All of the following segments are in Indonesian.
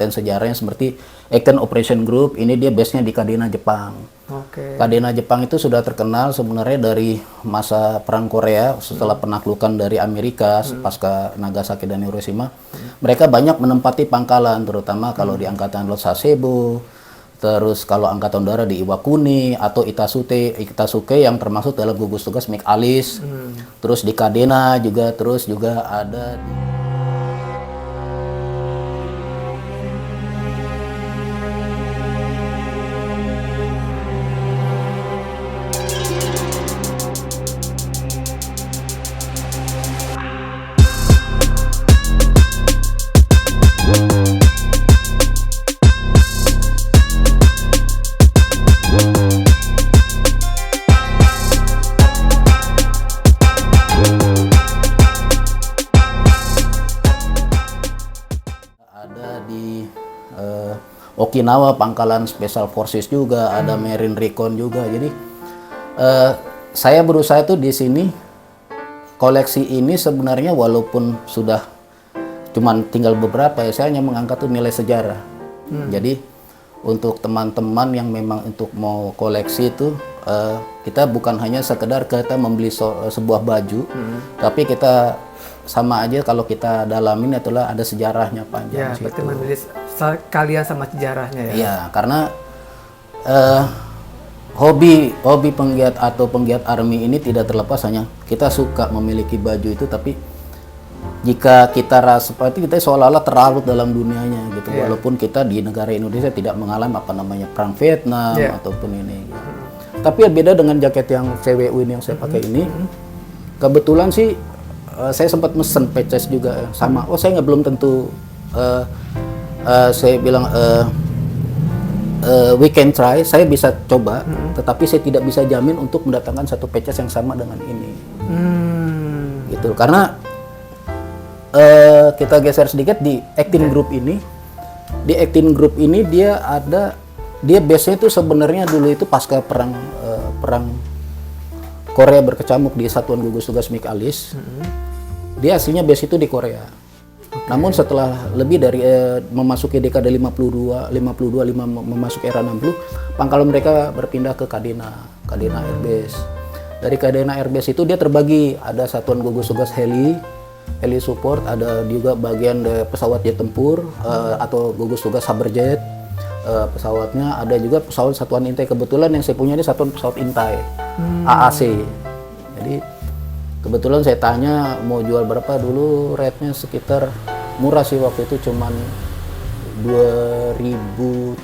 konten sejarahnya seperti Action Operation Group, ini dia base-nya di Kadena, Jepang. Kadena Jepang itu sudah terkenal sebenarnya dari masa Perang Korea, setelah penaklukan dari Amerika pasca Nagasaki dan Hiroshima. Mereka banyak menempati pangkalan, terutama kalau di Angkatan Laut Sasebo, terus kalau Angkatan Udara di Iwakuni atau Itasuke yang termasuk dalam gugus tugas Mik Alice. Terus di Kadena juga, terus juga ada di Okinawa pangkalan Special Forces juga, ada Marine Recon juga. Jadi saya berusaha tuh di sini koleksi ini sebenarnya walaupun sudah cuman tinggal beberapa ya, saya hanya mengangkat tuh nilai sejarah. Jadi untuk teman-teman yang memang untuk mau koleksi itu kita bukan hanya sekedar kita membeli sebuah baju, tapi kita sama aja kalau kita dalamin itulah ada sejarahnya panjang. Ya, berarti membeli kalian sama sejarahnya ya. Iya, karena hobi penggiat atau penggiat army ini tidak terlepas hanya kita suka memiliki baju itu, tapi jika kita rasa seperti kita seolah-olah terlarut dalam dunianya gitu, walaupun kita di negara Indonesia tidak mengalami apa namanya perang Vietnam ataupun ini. Gitu. Tapi beda dengan jaket yang CWU ini yang saya pakai ini, kebetulan sih saya sempat mesen patches juga sama. Oh, saya belum tentu. Saya bilang we can try. Saya bisa coba, tetapi saya tidak bisa jamin untuk mendatangkan satu patches yang sama dengan ini. Gitu. Karena kita geser sedikit di Acting Group ini. Di Acting Group ini dia base-nya itu sebenarnya dulu itu pasca perang Korea berkecamuk di Satuan Gugus Tugas Mik Alice. Dia aslinya base itu di Korea. Namun setelah lebih dari memasuki dekade 52 memasuki era 60, pangkalan mereka berpindah ke Kadena Air Base. Dari Kadena Air Base itu dia terbagi, ada Satuan Gugus Tugas heli support, ada juga bagian pesawat jet tempur atau gugus tugas Saberjet. Pesawatnya ada juga pesawat satuan intai, kebetulan yang saya punya ini satuan pesawat intai AAC. Jadi kebetulan saya tanya mau jual berapa, dulu rate-nya sekitar murah sih waktu itu, cuman 2.300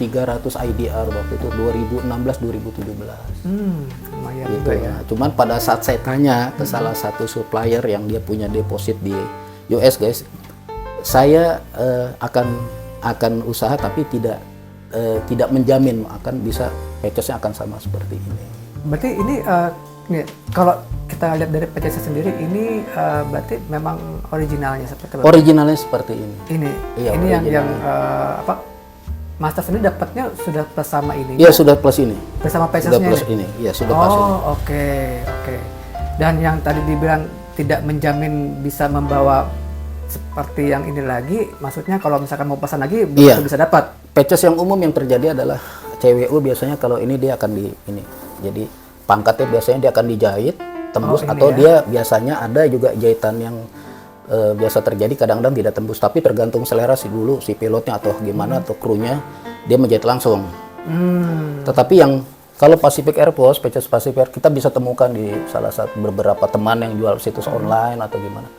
IDR waktu itu 2016-2017. Lumayan gitu ya. Cuman pada saat saya tanya ke salah satu supplier yang dia punya deposit di US guys, saya akan usaha tapi tidak menjamin akan bisa patches-nya akan sama seperti ini. Berarti ini kalau kita lihat dari patches sendiri ini berarti memang originalnya seperti apa? Originalnya seperti ini. Iya, ini yang Master sendiri dapatnya sudah plus sama ini? Iya, sudah plus ini. Bersama patches-nya sudah plus ini. Iya, sudah plus ini. Oh, oke. Dan yang tadi dibilang tidak menjamin bisa membawa seperti yang ini lagi, maksudnya kalau misalkan mau pesan lagi bisa dapat. Patches yang umum yang terjadi adalah CWU biasanya kalau ini dia akan di ini. Jadi pangkatnya biasanya dia akan dijahit tembus atau dia biasanya ada juga jahitan yang biasa terjadi kadang-kadang tidak tembus, tapi tergantung selera si pilotnya atau gimana atau krunya, dia menjahit langsung. Tetapi yang kalau Pacific Air Force, patches Pacific Air kita bisa temukan di salah satu beberapa teman yang jual situs online atau gimana.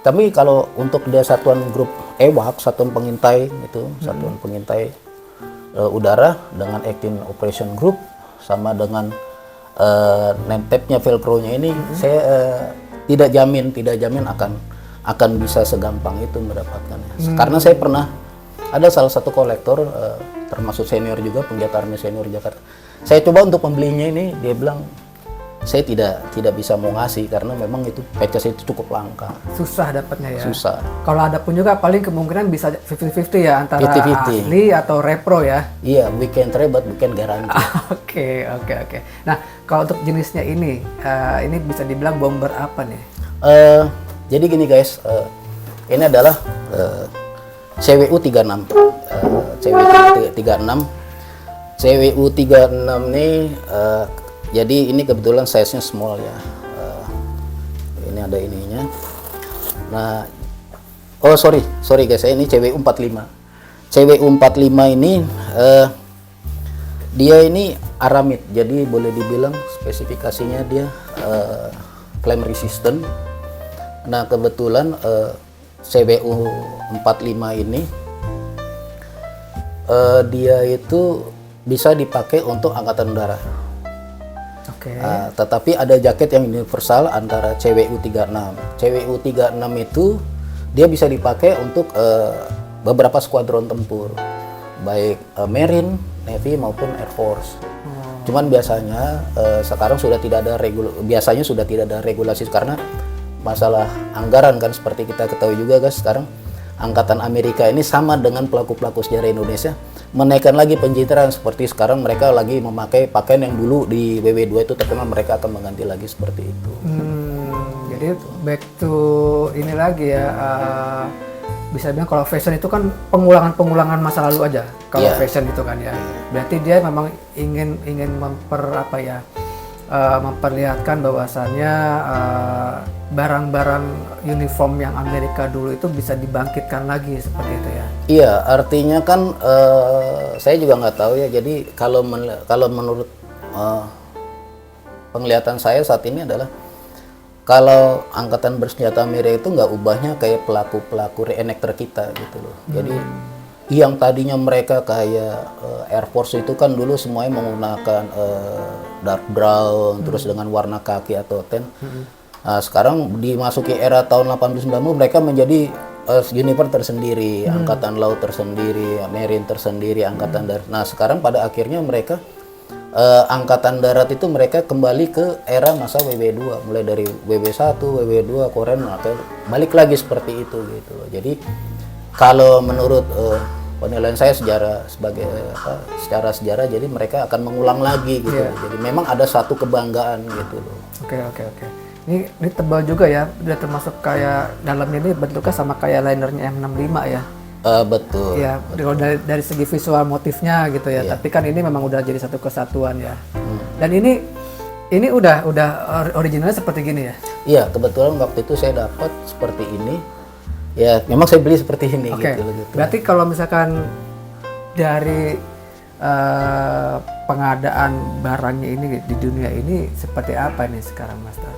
Tapi kalau untuk dia satuan grup EWAC, satuan pengintai itu, satuan pengintai udara dengan Acting Operation Group sama dengan name tag-nya Velcro-nya ini, saya tidak jamin akan bisa segampang itu mendapatkannya. Karena saya pernah ada salah satu kolektor termasuk senior juga, penggiat army senior Jakarta. Saya coba untuk membelinya ini, dia bilang saya tidak bisa mau ngasih karena memang itu patches itu cukup langka. Susah dapatnya ya. Susah. Kalau ada pun juga paling kemungkinan bisa 50-50 ya antara 50-50. asli atau repro ya. Iya, we can try but we can guarantee. Oke. Nah, kalau untuk jenisnya ini bisa dibilang bomber apa nih? Jadi gini guys, ini adalah CWU 36. CWU 36. CWU 36 nih jadi ini kebetulan size-nya small ya. Ini ada ininya. Nah, oh sorry guys, ini CWU 45. CWU 45 ini dia ini aramid, jadi boleh dibilang spesifikasinya dia flame resistant. Nah kebetulan CWU 45 ini dia itu bisa dipakai untuk angkatan udara. Oke. Tetapi ada jaket yang universal antara CWU 36. CWU 36 itu dia bisa dipakai untuk beberapa skuadron tempur, baik Marine, Navy maupun Air Force. Cuman biasanya sekarang sudah tidak ada regulasi karena masalah anggaran kan, seperti kita ketahui juga guys, sekarang Angkatan Amerika ini sama dengan pelaku-pelaku sejarah Indonesia menaikkan lagi pencitraan, seperti sekarang mereka lagi memakai pakaian yang dulu di WW2 itu terkenal, mereka akan mengganti lagi seperti itu. Jadi back to ini lagi ya, bisa bilang kalau fashion itu kan pengulangan masa lalu aja. Kalau fashion itu kan ya, berarti dia memang ingin memperlihatkan bahwasannya barang-barang uniform yang Amerika dulu itu bisa dibangkitkan lagi seperti itu ya. Iya, artinya kan saya juga nggak tahu ya. Jadi kalau menurut penglihatan saya saat ini adalah kalau angkatan bersenjata Amerika itu nggak ubahnya kayak pelaku-pelaku reenactor kita gitu loh. Jadi yang tadinya mereka kayak Air Force itu kan dulu semuanya menggunakan dark brown terus dengan warna kaki atau tan. Nah, sekarang dimasuki era tahun 80-90 mereka menjadi uniform tersendiri, angkatan laut tersendiri, marine tersendiri, angkatan darat. Nah, sekarang pada akhirnya mereka angkatan darat itu mereka kembali ke era masa WW2, mulai dari WW1, WW2, Korean, balik lagi seperti itu gitu loh. Jadi kalau menurut penilaian saya secara sejarah, jadi mereka akan mengulang lagi gitu. Jadi memang ada satu kebanggaan gitu loh. Oke. Ini tebal juga ya, udah termasuk kayak dalamnya ini bentuknya sama kayak linernya M65 ya. Betul. Ya, kalau dari segi visual motifnya gitu ya. Tapi kan ini memang udah jadi satu kesatuan ya. Dan ini udah originalnya seperti gini ya. Iya, kebetulan waktu itu saya dapat seperti ini. Ya, memang saya beli seperti ini gitu. Berarti kalau misalkan dari pengadaan barangnya ini di dunia ini seperti apa nih sekarang, Mas Tar?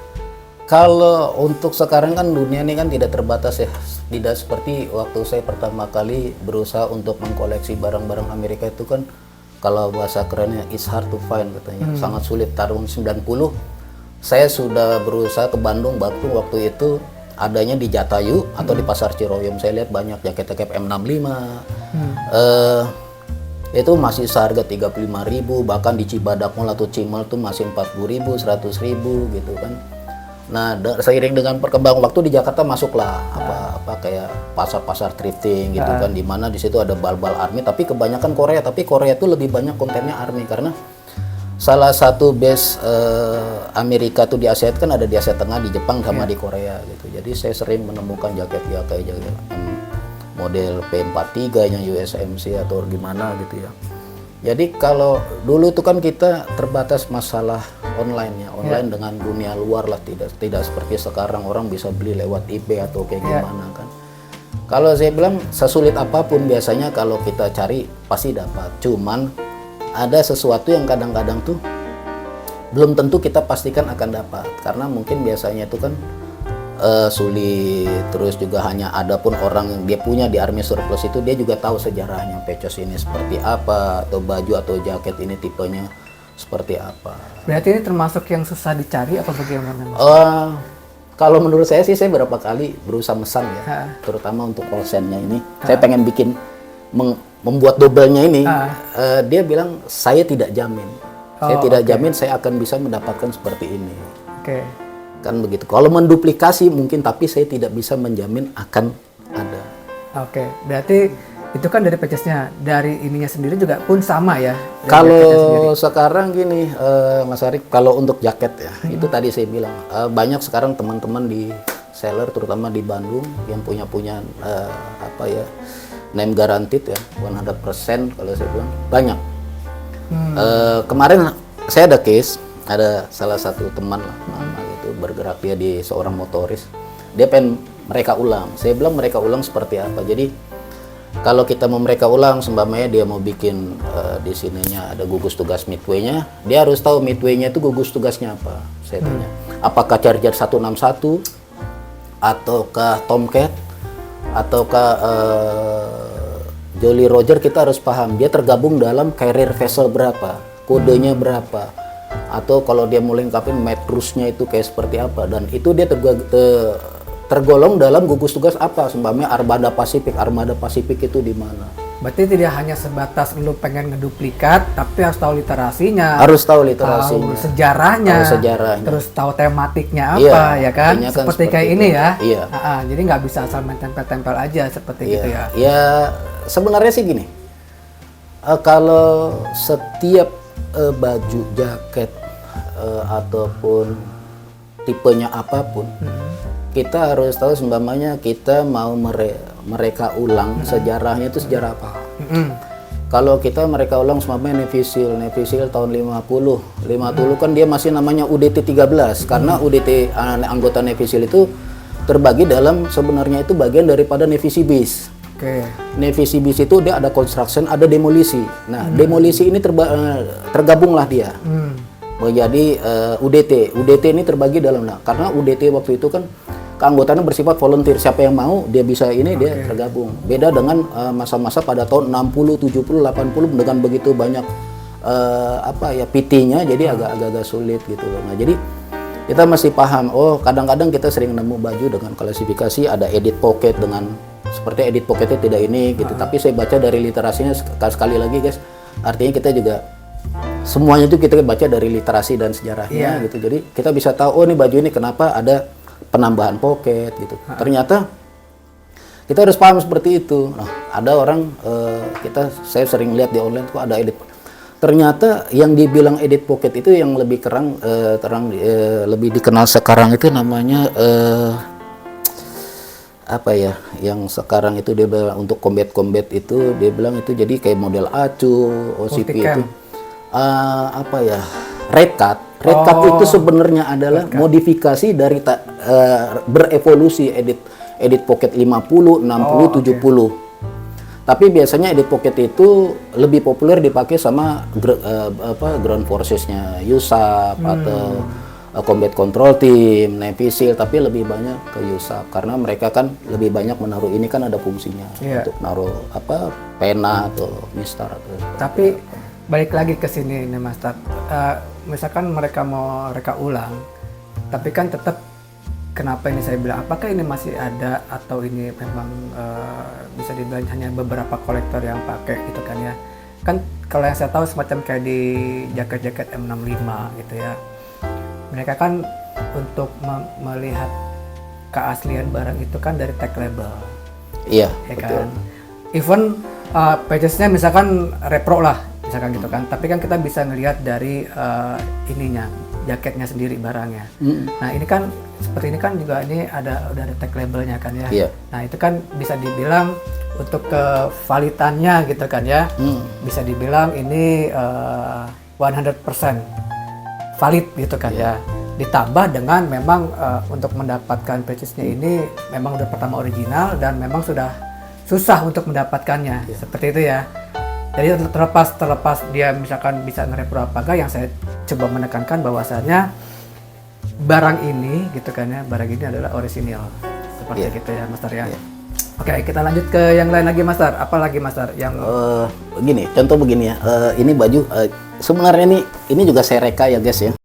Kalau untuk sekarang kan dunia ini kan tidak terbatas ya, tidak seperti waktu saya pertama kali berusaha untuk mengkoleksi barang-barang Amerika itu kan, kalau bahasa kerennya it's hard to find katanya, sangat sulit. Tahun 90 saya sudah berusaha ke Bandung, waktu itu adanya di Jatayu atau di Pasar Ciroyom, saya lihat banyak jaket-jaket M65 itu masih seharga 35.000, bahkan di Cibadak Mall atau Cimol tuh masih 40.000, 100.000 gitu kan. Nah, seiring dengan perkembangan waktu di Jakarta masuklah apa kayak pasar-pasar thrifting gitu kan, di mana di situ ada bal-bal army, tapi kebanyakan Korea. Tapi Korea itu lebih banyak kontennya army karena salah satu base Amerika tuh di Asia itu kan ada di Asia Tengah, di Jepang sama di Korea gitu. Jadi saya sering menemukan jaket model P43-nya USMC atau gimana gitu ya. Jadi kalau dulu itu kan kita terbatas masalah online dengan dunia luar lah, tidak seperti sekarang orang bisa beli lewat eBay atau kayak gimana kan. Kalau saya bilang sesulit apapun biasanya kalau kita cari pasti dapat. Cuman ada sesuatu yang kadang-kadang tuh belum tentu kita pastikan akan dapat, karena mungkin biasanya itu kan sulit, terus juga hanya ada pun orang yang dia punya di army surplus itu dia juga tahu sejarahnya, pecos ini seperti apa, atau baju atau jaket ini tipenya seperti apa. Berarti ini termasuk yang susah dicari apa bagaimana? Kalau menurut saya sih, saya berapa kali berusaha mesan ya, terutama untuk Olsen-nya ini. Saya pengen bikin membuat dobelnya ini. Dia bilang saya tidak jamin, saya tidak jamin saya akan bisa mendapatkan seperti ini. Kan begitu. Kalau menduplikasi mungkin, tapi saya tidak bisa menjamin akan ada. Berarti itu kan dari purchase-nya, dari ininya sendiri juga pun sama ya? Kalau sekarang gini, Mas Arif, kalau untuk jaket ya, itu tadi saya bilang, banyak sekarang teman-teman di seller, terutama di Bandung, yang punya name guaranteed ya, 100% kalau saya bilang banyak. Kemarin saya ada case, ada salah satu teman lah, mama gitu, bergerak dia di seorang motoris, dia pengen mereka ulang. Saya bilang mereka ulang seperti apa. Jadi kalau kita mau mereka ulang, seumpamanya dia mau bikin di sininya ada gugus tugas midway-nya, dia harus tahu midway-nya itu gugus tugasnya apa. Saya tanya, apakah Charger 161 ataukah Tomcat ataukah Jolly Roger, kita harus paham dia tergabung dalam carrier vessel berapa, kodenya berapa, atau kalau dia mau lengkapin matrusnya itu kayak seperti apa, dan itu dia tergolong dalam gugus tugas apa, seumpamanya Armada Pasifik itu di mana. Berarti tidak hanya sebatas lu pengen ngeduplikat, tapi harus tahu literasinya. Harus tahu literasinya. Tahu sejarahnya. Terus tahu tematiknya apa, ya kan? Seperti kayak itu. Ini ya. Iya. Jadi nggak bisa asal main tempel-tempel aja seperti gitu ya. Ya sebenarnya sih gini. Kalau setiap baju, jaket ataupun tipenya apapun, kita harus tahu seumpamanya kita mau mereka ulang sejarahnya itu sejarah apa. Kalau kita mereka ulang seumpamanya Navy Seal tahun 50 kan dia masih namanya UDT 13 karena UDT anggota Navy Seal itu terbagi dalam, sebenarnya itu bagian daripada Navy Sea Base. Navy Sea Base itu dia ada construction, ada demolisi. Nah, demolisi ini tergabunglah dia menjadi UDT ini terbagi dalam, karena UDT waktu itu kan keanggotaannya bersifat volunteer, siapa yang mau dia bisa ini dia tergabung. Beda dengan masa-masa pada tahun 60, 70, 80 dengan begitu banyak PT-nya, jadi agak sulit gitu loh. Nah, jadi kita masih paham, kadang-kadang kita sering nemu baju dengan klasifikasi ada edit pocket dengan seperti edit pocketnya tidak ini gitu. Tapi saya baca dari literasinya sekali lagi guys, artinya kita juga semuanya itu kita baca dari literasi dan sejarahnya gitu. Jadi kita bisa tahu, ini baju ini kenapa ada penambahan pocket gitu. Ternyata kita harus paham seperti itu. Nah, ada orang saya sering lihat di online kok ada edit. Ternyata yang dibilang edit pocket itu yang lebih lebih dikenal sekarang itu namanya apa ya? Yang sekarang itu dia bilang untuk combat itu dia bilang itu jadi kayak model acu, OCP itu apa ya? Red cut itu sebenarnya adalah modifikasi dari berevolusi edit pocket 50, 60, 70. Tapi biasanya edit pocket itu lebih populer dipakai sama ground forces-nya USAF atau combat control team, Navy Seal, tapi lebih banyak ke USAF karena mereka kan lebih banyak menaruh ini kan ada fungsinya untuk naruh pena atau mistar atau. Tapi balik lagi ke sini nih Mas Tat. Misalkan mereka mau reka ulang, tapi kan tetap kenapa ini saya bilang apakah ini masih ada atau ini memang bisa dibilang hanya beberapa kolektor yang pakai gitu kan ya. Kan kalau yang saya tahu semacam kayak di jaket-jaket M65 gitu ya. Mereka kan untuk melihat keaslian barang itu kan dari tag label. Iya, ya betul. Kan. Even pages-nya misalkan repro lah, misalkan gitu kan. Tapi kan kita bisa ngelihat dari ininya, jaketnya sendiri barangnya. Nah, ini kan seperti ini kan juga ini udah ada tag labelnya kan ya. Iya. Nah, itu kan bisa dibilang untuk kevalitannya gitu kan ya. Bisa dibilang ini 100% valid gitu kan ya. Ditambah dengan memang untuk mendapatkan patches-nya ini memang udah pertama original dan memang sudah susah untuk mendapatkannya. Seperti itu ya. Jadi terlepas dia misalkan bisa ngerepro apa enggak, yang saya coba menekankan bahwasanya barang ini gitu kan ya, barang ini adalah orisinil. Seperti gitu ya Mas Tar ya. Oke, kita lanjut ke yang lain lagi Mas Tar. Apa lagi Mas Tar yang begini, contoh begini ya. Ini baju sebenarnya ini juga saya reka ya guys ya.